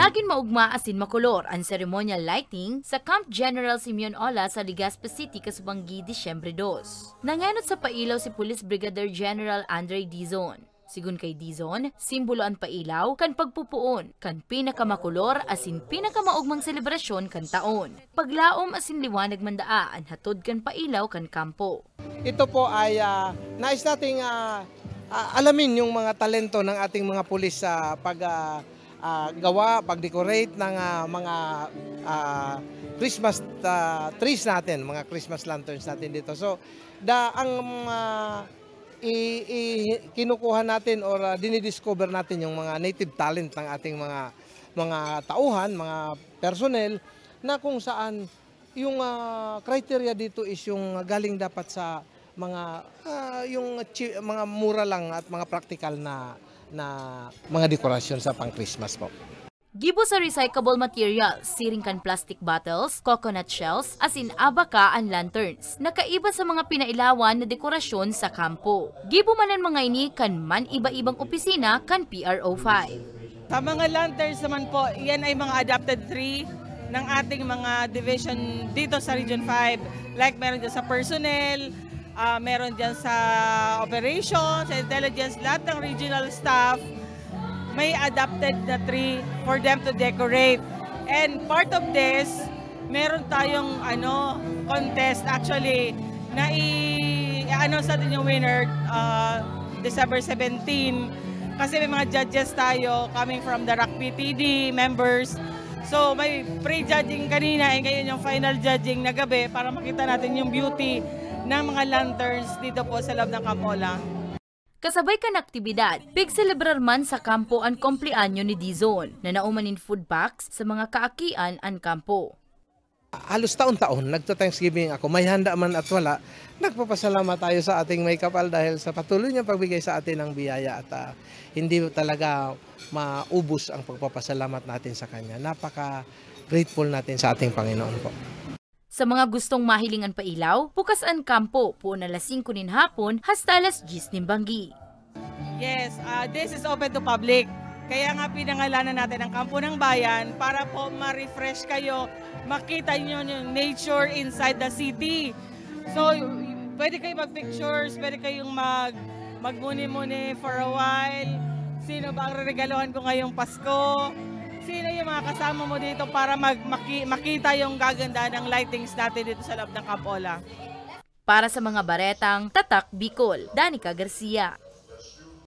Laging maugma asin makulor ang ceremonial lighting sa Camp General Simeon Ola sa Legazpi City, Kasubanggi, Disyembre 2. Nangenot sa pailaw si Police Brigadier General Andre Dizon. Sigun kay Dizon, simbolo ang pailaw kan pagpupuon, kan pinakamakulor asin pinakamaugmang selebrasyon kan taon. Paglaom asin liwanag mandaa ang hatod kan pailaw kan kampo. Ito po ay nais nating alamin yung mga talento ng ating mga pulis sa paggawa, pag-decorate ng mga Christmas trees natin, mga Christmas lanterns natin dito. So, kinukuha natin or dinidiscover natin yung mga native talent ng ating mga tauhan, mga personnel, na kung saan yung criteria dito is yung galing dapat sa mga mura lang at mga practical na mga dekorasyon sa pang-Christmas po. Gibo sa recyclable material, siring kan plastic bottles, coconut shells, asin abaka ang lanterns. Nakaiba sa mga pinailawan na dekorasyon sa kampo. Gibo manan mga ini kan man iba-ibang opisina kan PRO 5. Sa mga lanterns naman po, yan ay mga adapted tree ng ating mga division dito sa Region 5. Like meron dyan sa personnel, meron dyan sa operations, intelligence, lahat ng regional staff, may adapted na tree for them to decorate. And part of this, meron tayong contest actually na i-announce natin yung winner December 17 kasi may mga judges tayo coming from the RAC PTD members. So may pre-judging kanina and ngayon yung final judging na gabi para makita natin yung beauty ng mga lanterns dito po sa loob ng Camp Ola. Kasabay kan aktibidad, pigselebrar man sa kampo ang kompleanyo ni Dizon na naumanin food packs sa mga kaakian ang kampo. Halos taon-taon, nagto-Thanksgiving ako, may handa man at wala, nagpapasalamat tayo sa ating may kapal dahil sa patuloy niyang pagbigay sa atin ng biyaya at hindi talaga maubos ang pagpapasalamat natin sa Kanya. Napaka-grateful natin sa ating Panginoon po. Sa mga gustong mahilingan pailaw, bukas ang kampo po na alas 5 nin hapon hasta alas 10 nin banggi. Yes, this is open to public. Kaya nga pinangalanan natin ang Kampo ng Bayan para po ma-refresh kayo, makita nyo yung nature inside the city. So, pwede kayo mag-pictures, pwede kayong magmuni-muni for a while. Sino ba ang regaluhan ko ngayong Pasko? Sino yung mga kasama mo dito para makita yung gaganda ng lightings natin dito sa loob ng Camp Ola? Para sa mga baretang Tatak Bicol, Danica Garcia.